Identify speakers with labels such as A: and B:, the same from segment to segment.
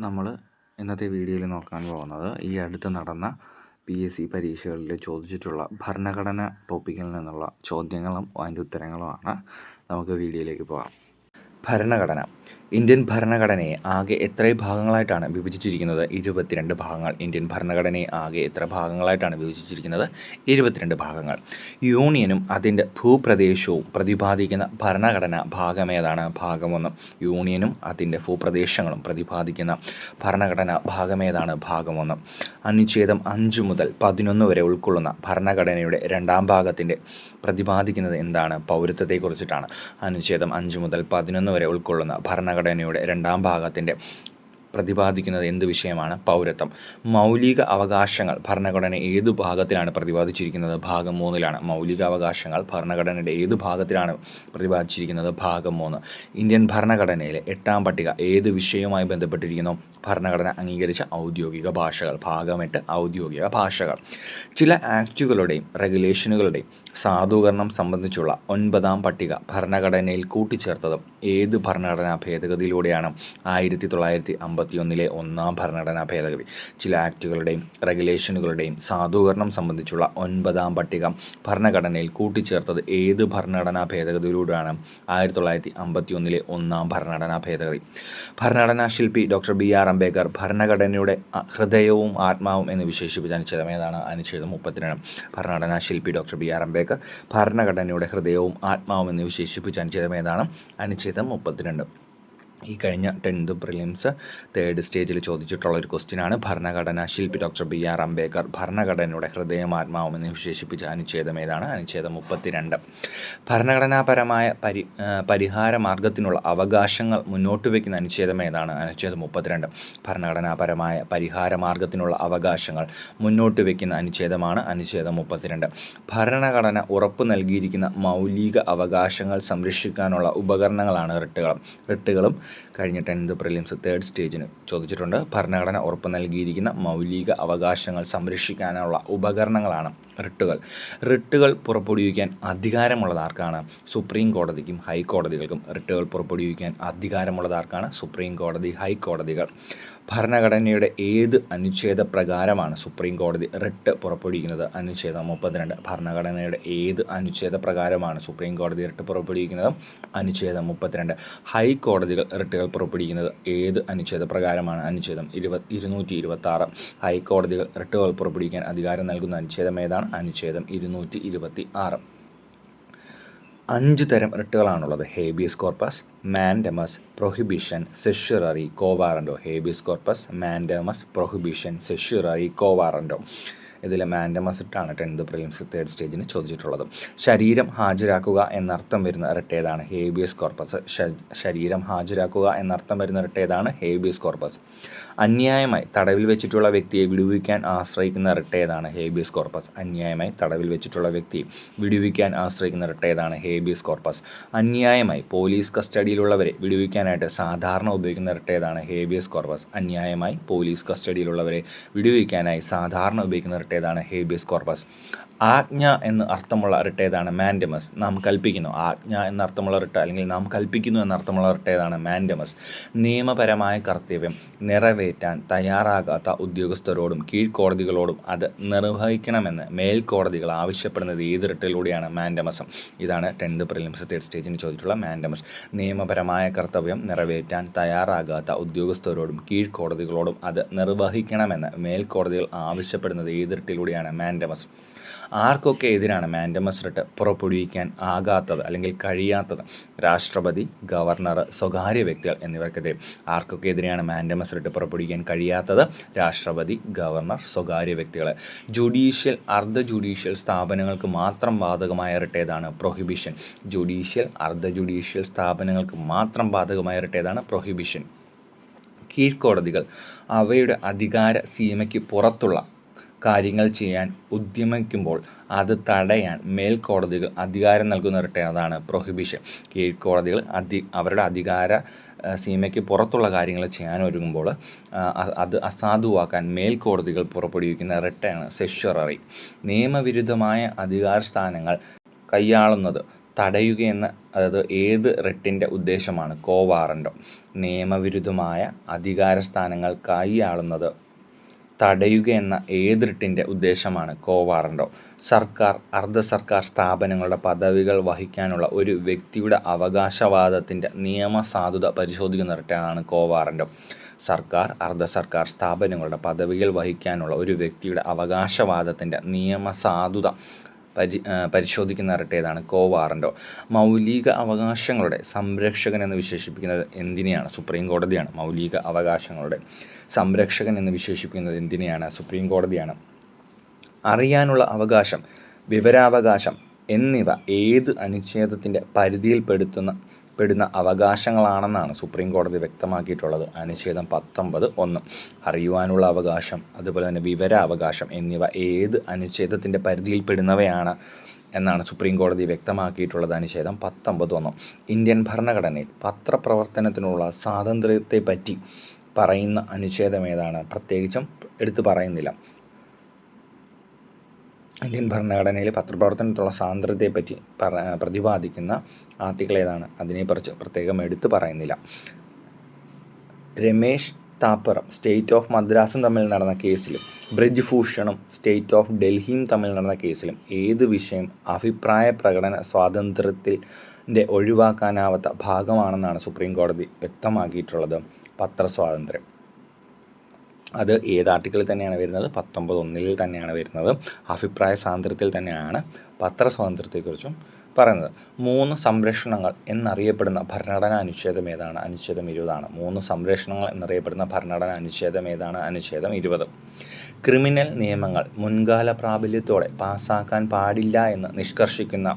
A: നമ്മൾ ഇന്നത്തെ വീഡിയോയിൽ നോക്കാൻ പോകുന്നത് ഈ അടുത്ത് നടന്ന PSC പരീക്ഷകളിൽ ചോദിച്ചിട്ടുള്ള ഭരണഘടന ടോപ്പിക്കിൽ നിന്നുള്ള ചോദ്യങ്ങളും അതിൻ്റെ ഉത്തരങ്ങളുമാണ്. നമുക്ക് വീഡിയോയിലേക്ക് പോകാം. ഭരണഘടന. ഇന്ത്യൻ ഭരണഘടനയെ ആകെ എത്ര ഭാഗങ്ങളായിട്ടാണ് വിഭജിച്ചിരിക്കുന്നത്? 22 ഭാഗങ്ങൾ. ഇന്ത്യൻ ഭരണഘടനയെ ആകെ എത്ര ഭാഗങ്ങളായിട്ടാണ് വിഭജിച്ചിരിക്കുന്നത്? 22 ഭാഗങ്ങൾ. യൂണിയനും അതിൻ്റെ ഭൂപ്രദേശവും പ്രതിപാദിക്കുന്ന ഭരണഘടന ഭാഗമേതാണ്? ഭാഗം 1. യൂണിയനും അതിൻ്റെ ഭൂപ്രദേശങ്ങളും പ്രതിപാദിക്കുന്ന ഭരണഘടന ഭാഗമേതാണ്? ഭാഗം 1. അനുച്ഛേദം 5 മുതൽ 11 വരെ ഉൾക്കൊള്ളുന്ന ഭരണഘടനയുടെ രണ്ടാം ഭാഗത്തിൻ്റെ പ്രതിപാദിക്കുന്നത് എന്താണ്? പൗരത്വത്തെക്കുറിച്ചിട്ടാണ്. അനുച്ഛേദം 5 മുതൽ 11 വരെ ഉൾക്കൊള്ളുന്ന ഭരണഘടനയുടെ രണ്ടാം ഭാഗത്തിൻ്റെ പ്രതിപാദിക്കുന്നത് എന്ത് വിഷയമാണ്? പൗരത്വം. മൗലിക അവകാശങ്ങൾ ഭരണഘടന ഏതു ഭാഗത്തിലാണ് പ്രതിപാദിച്ചിരിക്കുന്നത്? ഭാഗം 3-ലാണ്. മൗലിക അവകാശങ്ങൾ ഭരണഘടനയുടെ ഏതു ഭാഗത്തിലാണ് പ്രതിപാദിച്ചിരിക്കുന്നത്? ഭാഗം 3. ഇന്ത്യൻ ഭരണഘടനയിലെ 8-ാം പട്ടിക ഏത് വിഷയവുമായി ബന്ധപ്പെട്ടിരിക്കുന്നു? ഭരണഘടന അംഗീകരിച്ച ഔദ്യോഗിക ഭാഷകൾ. ഭാഗം 8 ഔദ്യോഗിക ഭാഷകൾ. ചില ആക്റ്റുകളുടെയും റെഗുലേഷനുകളുടെയും സാധൂകരണം സംബന്ധിച്ചുള്ള 9-ാം പട്ടിക ഭരണഘടനയിൽ കൂട്ടിച്ചേർത്തത് ഏത് ഭരണഘടനാ ഭേദഗതിയിലൂടെയാണ്? 1951-ലെ 1-ാം ഭരണഘടനാ ഭേദഗതി. ചില ആക്റ്റുകളുടെയും റെഗുലേഷനുകളുടെയും സാധൂകരണം സംബന്ധിച്ചുള്ള 9-ാം പട്ടിക ഭരണഘടനയിൽ കൂട്ടിച്ചേർത്തത് ഏത് ഭരണഘടനാ ഭേദഗതിയിലൂടെയാണ്? 1951-ലെ 1-ാം ഭരണഘടനാ ഭേദഗതി. ഭരണഘടനാ ശില്പി ഡോക്ടർ BR അംബേദ്കർ ഭരണഘടനയുടെ ഹൃദയവും ആത്മാവും എന്ന് വിശേഷിപ്പിച്ച അനുച്ഛേദം ഏതാണ്? അനുച്ഛേദം 32. ഭരണഘടനാ ശില്പി ഡോക്ടർ BR അംബേദ്കർ ഭരണഘടനയുടെ ഹൃദയവും ആത്മാവും എന്ന് വിശേഷിപ്പിച്ച അനുച്ഛേദം ഏതാണ്? അനുച്ഛേദം 32. ഈ കഴിഞ്ഞ 10th പ്രിലിംസ് 3rd സ്റ്റേജിൽ ചോദിച്ചിട്ടുള്ള ഒരു ക്വസ്റ്റ്യനാണ്. ഭരണഘടനാ ശില്പി ഡോക്ടർ BR അംബേദ്കർ ഭരണഘടനയുടെ ഹൃദയം ആത്മാവും എന്ന് വിശേഷിപ്പിച്ച അനുച്ഛേദം ഏതാണ്? അനുച്ഛേദം 32. ഭരണഘടനാപരമായ പരിഹാര മാർഗത്തിനുള്ള അവകാശങ്ങൾ മുന്നോട്ട് വയ്ക്കുന്ന അനുച്ഛേദം ഏതാണ്? അനുച്ഛേദം 32. ഭരണഘടനാപരമായ പരിഹാര മാർഗത്തിനുള്ള അവകാശങ്ങൾ മുന്നോട്ട് വയ്ക്കുന്ന അനുച്ഛേദമാണ് അനുച്ഛേദം 32. ഭരണഘടന ഉറപ്പു നൽകിയിരിക്കുന്ന മൗലിക അവകാശങ്ങൾ സംരക്ഷിക്കാനുള്ള ഉപകരണങ്ങളാണ് റിട്ടുകളും കഴിഞ്ഞ 10th പ്രിലിംസ് 3rd സ്റ്റേജിന് ചോദിച്ചിട്ടുണ്ട്. ഭരണഘടന ഉറപ്പ് നൽകിയിരിക്കുന്ന മൗലിക അവകാശങ്ങൾ സംരക്ഷിക്കാനുള്ള ഉപകരണങ്ങളാണ് റിട്ടുകൾ പുറപ്പെടുവിക്കാൻ അധികാരമുള്ളത് ആർക്കാണ്? സുപ്രീം കോടതിക്കും ഹൈക്കോടതികൾക്കും. റിട്ടുകൾ പുറപ്പെടുവിക്കാൻ അധികാരമുള്ളത് ആർക്കാണ്? സുപ്രീം കോടതി, ഹൈക്കോടതികൾ. ഭരണഘടനയുടെ ഏത് അനുച്ഛേദ പ്രകാരമാണ് സുപ്രീം കോടതി റിട്ട് പുറപ്പെടുവിക്കുന്നത്? അനുച്ഛേദം 32. ഭരണഘടനയുടെ ഏത് അനുച്ഛേദ പ്രകാരമാണ് സുപ്രീം കോടതി റിട്ട് പുറപ്പെടുവിക്കുന്നത്? അനുച്ഛേദം 32. ഹൈക്കോടതികൾ റിട്ടുകൾ പുറപ്പെടുവിക്കുന്നത് ഏത് അനുച്ഛേദ പ്രകാരമാണ്? അനുച്ഛേദം 226. ഹൈക്കോടതികൾ റിട്ടുകൾ പുറപ്പെടുവിക്കാൻ അധികാരം നൽകുന്ന അനുച്ഛേദം ഏതാണ്? അനുച്ഛേദം 226. 5 തരം റിട്ടുകളാണുള്ളത്. Habeas corpus, mandamus, prohibition, certiorari, quo warranto. Habeas corpus, mandamus, prohibition, certiorari, quo warranto. ഇതിൽ മാൻഡമസ് റിട്ടാണ് 10th പ്രിലിംസ് 3rd സ്റ്റേജിന് ചോദിച്ചിട്ടുള്ളത്. ശരീരം ഹാജരാക്കുക എന്നർത്ഥം വരുന്ന റിട്ട് ഏതാണ്? Habeas corpus. ശരീരം ഹാജരാക്കുക എന്നർത്ഥം വരുന്ന റിട്ട് ഏതാണ്? Habeas corpus. അന്യായമായി തടവിൽ വെച്ചിട്ടുള്ള വ്യക്തിയെ വിടുവിക്കാൻ ആശ്രയിക്കുന്ന റിട്ട് ഏതാണ്? Habeas corpus. അന്യായമായി തടവിൽ വെച്ചിട്ടുള്ള വ്യക്തിയെ വിടുവിക്കാൻ ആശ്രയിക്കുന്ന റിട്ട് ഏതാണ്? Habeas corpus. അന്യായമായി പോലീസ് കസ്റ്റഡിയിലുള്ളവരെ വിടുവിക്കാനായിട്ട് സാധാരണ ഉപയോഗിക്കുന്ന റിട്ട് ഏതാണ്? Habeas corpus. അന്യായമായി പോലീസ് കസ്റ്റഡിയിലുള്ളവരെ വിടുവിക്കാനായി സാധാരണ ഉപയോഗിക്കുന്ന റിട്ട് ഏതാണ്? Habeas corpus. ആജ്ഞ എന്ന് അർത്ഥമുള്ള റിട്ട് ഏതാണ്? മാൻഡമസ്. നാം കൽപ്പിക്കുന്നു. ആജ്ഞ എന്നർത്ഥമുള്ള റിട്ട് അല്ലെങ്കിൽ നാം കൽപ്പിക്കുന്നു എന്നർത്ഥമുള്ള റിട്ട് ഏതാണ്? മാൻഡമസ്. നിയമപരമായ കർത്തവ്യം നിറവേറ്റാൻ തയ്യാറാകാത്ത ഉദ്യോഗസ്ഥരോടും കീഴ്ക്കോടതികളോടും അത് നിർവഹിക്കണമെന്ന് മേൽക്കോടതികൾ ആവശ്യപ്പെടുന്നത് ഏത് റിട്ടിലൂടെയാണ്? മാൻഡമസ്. ഇതാണ് 10th പ്രിലിംസ് 3rd സ്റ്റേജിന് ചോദിച്ചിട്ടുള്ള മാൻഡമസ്. നിയമപരമായ കർത്തവ്യം നിറവേറ്റാൻ തയ്യാറാകാത്ത ഉദ്യോഗസ്ഥരോടും കീഴ്ക്കോടതികളോടും അത് നിർവഹിക്കണമെന്ന് മേൽക്കോടതികൾ ആവശ്യപ്പെടുന്നത് ഏത് റിട്ടിലൂടെയാണ്? മാൻഡമസ്. ആർക്കൊക്കെ എതിരാണ് മാൻഡമസ് റിട്ട് പുറപ്പെടുവിക്കാൻ ആകാത്തത് അല്ലെങ്കിൽ കഴിയാത്തത്? രാഷ്ട്രപതി, ഗവർണർ, സ്വകാര്യ വ്യക്തികൾ എന്നിവർക്കെതിരെ. ആർക്കൊക്കെ എതിരെയാണ് മാൻഡമസ് റിട്ട് പുറപ്പെടുവിക്കാൻ കഴിയാത്തത്? രാഷ്ട്രപതി, ഗവർണർ, സ്വകാര്യ വ്യക്തികൾ. ജുഡീഷ്യൽ, അർദ്ധ ജുഡീഷ്യൽ സ്ഥാപനങ്ങൾക്ക് മാത്രം ബാധകമായ റിട്ട് ഏതാണ്? പ്രൊഹിബിഷൻ. ജുഡീഷ്യൽ, അർദ്ധ ജുഡീഷ്യൽ സ്ഥാപനങ്ങൾക്ക് മാത്രം ബാധകമായ റിട്ട് ഏതാണ്? പ്രൊഹിബിഷൻ. കീഴ്ക്കോടതികൾ അവയുടെ അധികാര സീമയ്ക്ക് പുറത്തുള്ള കാര്യങ്ങൾ ചെയ്യാൻ ഉദ്യമിക്കുമ്പോൾ അത് തടയാൻ മേൽക്കോടതികൾ അധികാരം നൽകുന്ന റിട്ട് അതാണ് പ്രൊഹിബിഷൻ. കീഴ്ക്കോടതികൾ അവരുടെ അധികാര സീമയ്ക്ക് പുറത്തുള്ള കാര്യങ്ങൾ ചെയ്യാൻ ഒരുങ്ങുമ്പോൾ അത് അസാധുവാക്കാൻ മേൽക്കോടതികൾ പുറപ്പെടുവിക്കുന്ന റിട്ടാണ് സെഷ്വററി. നിയമവിരുദ്ധമായ അധികാര സ്ഥാനങ്ങൾ കൈയാളുന്നത് തടയുകയെന്ന അതായത് ഏത് റിട്ടിൻ്റെ ഉദ്ദേശമാണ്? കോ വാറൻറ്റോ. നിയമവിരുദ്ധമായ അധികാര സ്ഥാനങ്ങൾ കൈയാളുന്നത് തടയുകയെന്ന ഏത് റിട്ടിൻ്റെ ഉദ്ദേശമാണ്? കോ വാറൻറ്റോ. സർക്കാർ, അർദ്ധ സർക്കാർ സ്ഥാപനങ്ങളുടെ പദവികൾ വഹിക്കാനുള്ള ഒരു വ്യക്തിയുടെ അവകാശവാദത്തിൻ്റെ നിയമസാധുത പരിശോധിക്കുന്ന റിട്ടാണ് കോ വാറൻറ്റോ. സർക്കാർ, അർദ്ധ സർക്കാർ സ്ഥാപനങ്ങളുടെ പദവികൾ വഹിക്കാനുള്ള ഒരു വ്യക്തിയുടെ അവകാശവാദത്തിൻ്റെ നിയമസാധുത പരിശോധിക്കുന്ന റിട്ട് ഏതാണ്? കോ വാറൻറ്റോ. മൗലിക അവകാശങ്ങളുടെ സംരക്ഷകൻ എന്ന് വിശേഷിപ്പിക്കുന്നത് എന്തിനെയാണ്? സുപ്രീം കോടതിയാണ്. മൗലിക അവകാശങ്ങളുടെ സംരക്ഷകൻ എന്ന് വിശേഷിപ്പിക്കുന്നത് എന്തിനെയാണ്? സുപ്രീം കോടതിയാണ്. അറിയാനുള്ള അവകാശം, വിവരാവകാശം എന്നിവ ഏത് അനുച്ഛേദത്തിൻ്റെ പരിധിയിൽപ്പെടുന്ന അവകാശങ്ങളാണെന്നാണ് സുപ്രീം കോടതി വ്യക്തമാക്കിയിട്ടുള്ളത്? അനുച്ഛേദം 19(1). അറിയുവാനുള്ള അവകാശം, അതുപോലെ തന്നെ വിവരാവകാശം എന്നിവ ഏത് അനുച്ഛേദത്തിൻ്റെ പരിധിയിൽപ്പെടുന്നവയാണ് എന്നാണ് സുപ്രീം കോടതി വ്യക്തമാക്കിയിട്ടുള്ളത്? അനുച്ഛേദം 19(1). ഇന്ത്യൻ ഭരണഘടനയിൽ പത്രപ്രവർത്തനത്തിനുള്ള സ്വാതന്ത്ര്യത്തെപ്പറ്റി പറയുന്ന അനുച്ഛേദം ഏതാണ്? പ്രത്യേകിച്ചും എടുത്തു പറയുന്നില്ല. ഇന്ത്യൻ ഭരണഘടനയിൽ പത്രപ്രവർത്തനത്തിനുള്ള സ്വാതന്ത്ര്യത്തെപ്പറ്റി പ്രതിപാദിക്കുന്ന ആർട്ടിക്കിൾ ഏതാണ്? അതിനെക്കുറിച്ച് പ്രത്യേകം എടുത്തു പറയുന്നില്ല. രമേശ് താപ്പറും സ്റ്റേറ്റ് ഓഫ് മദ്രാസും തമ്മിൽ നടന്ന കേസിലും ബ്രിജ് ഭൂഷണും സ്റ്റേറ്റ് ഓഫ് ഡൽഹിയും തമ്മിൽ നടന്ന കേസിലും ഏത് വിഷയം അഭിപ്രായ പ്രകടന സ്വാതന്ത്ര്യത്തിൻ്റെ ഒഴിവാക്കാനാവാത്ത ഭാഗമാണെന്നാണ് സുപ്രീം കോടതി വ്യക്തമാക്കിയിട്ടുള്ളത്? പത്രസ്വാതന്ത്ര്യം. അത് ഏത് ആർട്ടിക്കിളിൽ തന്നെയാണ് വരുന്നത്? 19(1) തന്നെയാണ് വരുന്നത്. അഭിപ്രായ സ്വാതന്ത്ര്യത്തിൽ തന്നെയാണ് പത്രസ്വാതന്ത്ര്യത്തെക്കുറിച്ചും പറയുന്നത്. 3 സംരക്ഷണങ്ങൾ എന്നറിയപ്പെടുന്ന ഭരണഘടനാ അനുച്ഛേദം ഏതാണ്? അനുച്ഛേദം 20 3 സംരക്ഷണങ്ങൾ എന്നറിയപ്പെടുന്ന ഭരണഘടനാ അനുച്ഛേദം ഏതാണ്? അനുച്ഛേദം 20. ക്രിമിനൽ നിയമങ്ങൾ മുൻകാല പ്രാബല്യത്തോടെ പാസ്സാക്കാൻ പാടില്ല എന്ന് നിഷ്കർഷിക്കുന്ന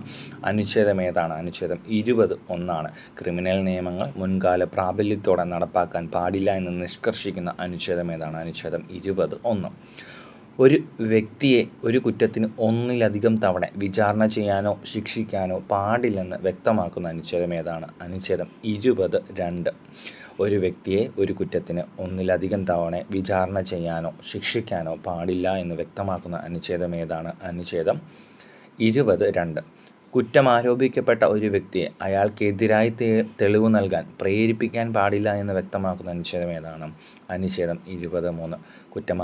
A: അനുച്ഛേദം ഏതാണ്? അനുച്ഛേദം 20(1). ക്രിമിനൽ നിയമങ്ങൾ മുൻകാല പ്രാബല്യത്തോടെ നടപ്പാക്കാൻ പാടില്ല എന്ന് നിഷ്കർഷിക്കുന്ന അനുച്ഛേദം ഏതാണ്? അനുച്ഛേദം 20(1). ഒരു വ്യക്തിയെ ഒരു കുറ്റത്തിന് ഒന്നിലധികം തവണ വിചാരണ ചെയ്യാനോ ശിക്ഷിക്കാനോ പാടില്ലെന്ന് വ്യക്തമാക്കുന്ന അനുച്ഛേദം ഏതാണ്? അനുച്ഛേദം 20(2). ഒരു വ്യക്തിയെ ഒരു കുറ്റത്തിന് ഒന്നിലധികം തവണ വിചാരണ ചെയ്യാനോ ശിക്ഷിക്കാനോ പാടില്ല എന്ന് വ്യക്തമാക്കുന്ന അനുച്ഛേദം ഏതാണ്? അനുച്ഛേദം 22. കുറ്റം ആരോപിക്കപ്പെട്ട ഒരു വ്യക്തിയെ അയാൾക്കെതിരായി തെളിവ് നൽകാൻ പ്രേരിപ്പിക്കാൻ പാടില്ല എന്ന് വ്യക്തമാക്കുന്ന അനുച്ഛേദം ഏതാണ്? അനുച്ഛേദം 23. കുറ്റം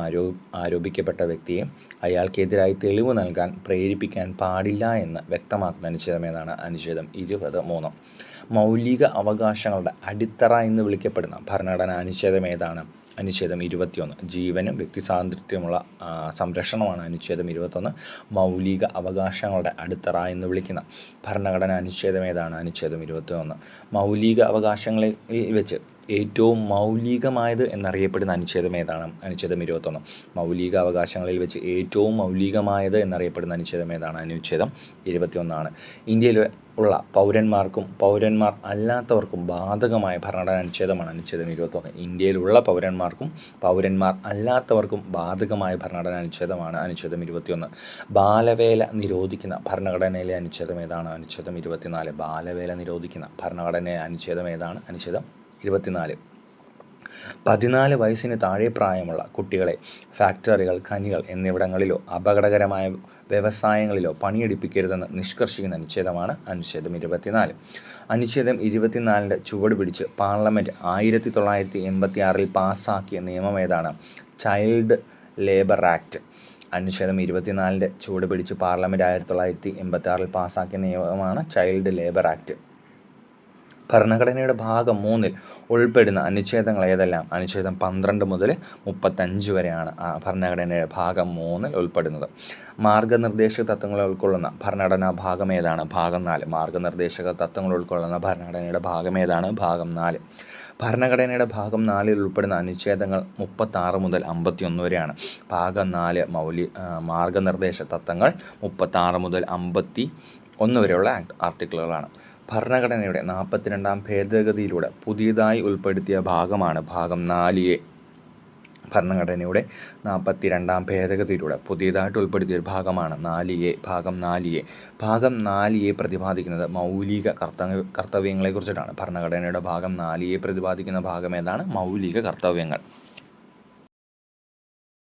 A: ആരോപിക്കപ്പെട്ട വ്യക്തിയെ അയാൾക്കെതിരായി തെളിവ് നൽകാൻ പ്രേരിപ്പിക്കാൻ പാടില്ല എന്ന് വ്യക്തമാക്കുന്ന അനുച്ഛേദം ഏതാണ്? അനുച്ഛേദം 23. മൗലിക അവകാശങ്ങളുടെ അടിത്തറ എന്ന് വിളിക്കപ്പെടുന്ന ഭരണഘടനാ അനുച്ഛേദം ഏതാണ്? അനുച്ഛേദം 21. ജീവനും വ്യക്തി സ്വാതന്ത്ര്യമുള്ള സംരക്ഷണമാണ് അനുച്ഛേദം 21. മൗലിക അവകാശങ്ങളുടെ അടിത്തറ എന്ന് വിളിക്കുന്ന ഭരണഘടനാ അനുച്ഛേദം ഏതാണ്? അനുച്ഛേദം 21. മൗലിക അവകാശങ്ങളിൽ വെച്ച് ഏറ്റവും മൗലികമായത് എന്നറിയപ്പെടുന്ന അനുച്ഛേദം ഏതാണ്? അനുച്ഛേദം 21. മൗലിക അവകാശങ്ങളിൽ വെച്ച് ഏറ്റവും മൗലികമായത് എന്നറിയപ്പെടുന്ന അനുച്ഛേദം ഏതാണ്? അനുച്ഛേദം 21. ഇന്ത്യയിൽ ഉള്ള പൗരന്മാർക്കും പൗരന്മാർ അല്ലാത്തവർക്കും ബാധകമായ ഭരണഘടനാ അനുച്ഛേദമാണ് അനുച്ഛേദം 21. ഇന്ത്യയിലുള്ള പൗരന്മാർക്കും പൗരന്മാർ അല്ലാത്തവർക്കും ബാധകമായ ഭരണഘടനാ അനുച്ഛേദമാണ് അനുച്ഛേദം 21. ബാലവേല നിരോധിക്കുന്ന ഭരണഘടനയിലെ അനുച്ഛേദം ഏതാണ്? അനുച്ഛേദം 24. ബാലവേല നിരോധിക്കുന്ന ഭരണഘടനയിലെ അനുച്ഛേദം ഏതാണ്? അനുച്ഛേദം 24. 14 വയസ്സിന് താഴെ പ്രായമുള്ള കുട്ടികളെ ഫാക്ടറികൾ, ഖനികൾ എന്നിവിടങ്ങളിലോ അപകടകരമായ വ്യവസായങ്ങളിലോ പണിയെടുപ്പിക്കരുതെന്ന് നിഷ്കർഷിക്കുന്ന അനുച്ഛേദമാണ് അനുച്ഛേദം 24. അനുച്ഛേദം 24ൻ്റെ ചുവട് പിടിച്ച് പാർലമെൻറ്റ് 1986 പാസ്സാക്കിയ നിയമം ഏതാണ്? Child labour act. അനുച്ഛേദം 24ൻ്റെ ചുവട് പിടിച്ച് പാർലമെൻറ്റ് 1986 പാസ്സാക്കിയ നിയമമാണ് ചൈൽഡ് ലേബർ ആക്ട്. ഭരണഘടനയുടെ ഭാഗം 3 ഉൾപ്പെടുന്ന അനുച്ഛേദങ്ങൾ ഏതെല്ലാം? അനുച്ഛേദം 12 മുതൽ 35 വരെയാണ് ഭരണഘടനയുടെ ഭാഗം 3 ഉൾപ്പെടുന്നത്. മാർഗനിർദ്ദേശക തത്വങ്ങൾ ഉൾക്കൊള്ളുന്ന ഭരണഘടനാ ഭാഗം ഏതാണ്? ഭാഗം 4. മാർഗനിർദ്ദേശക തത്വങ്ങൾ ഉൾക്കൊള്ളുന്ന ഭരണഘടനയുടെ ഭാഗം ഏതാണ്? ഭാഗം 4. ഭരണഘടനയുടെ ഭാഗം 4 ഉൾപ്പെടുന്ന അനുച്ഛേദങ്ങൾ 36 മുതൽ 51 വരെയാണ്. ഭാഗം 4 മാർഗനിർദ്ദേശ തത്വങ്ങൾ 36 മുതൽ 51 വരെയുള്ള ആർട്ടിക്കിളുകളാണ്. ഭരണഘടനയുടെ 42ാം ഭേദഗതിയിലൂടെ പുതിയതായി ഉൾപ്പെടുത്തിയ ഭാഗമാണ് ഭാഗം 4A. ഭരണഘടനയുടെ 42ാം ഭേദഗതിയിലൂടെ പുതിയതായിട്ട് ഉൾപ്പെടുത്തിയ ഒരു ഭാഗമാണ് 4A. ഭാഗം 4A. ഭാഗം 4A പ്രതിപാദിക്കുന്നത് മൗലിക കർത്തവ്യങ്ങളെക്കുറിച്ചിട്ടാണ്. ഭരണഘടനയുടെ ഭാഗം 4A പ്രതിപാദിക്കുന്ന ഭാഗം ഏതാണ്? മൗലിക കർത്തവ്യങ്ങൾ.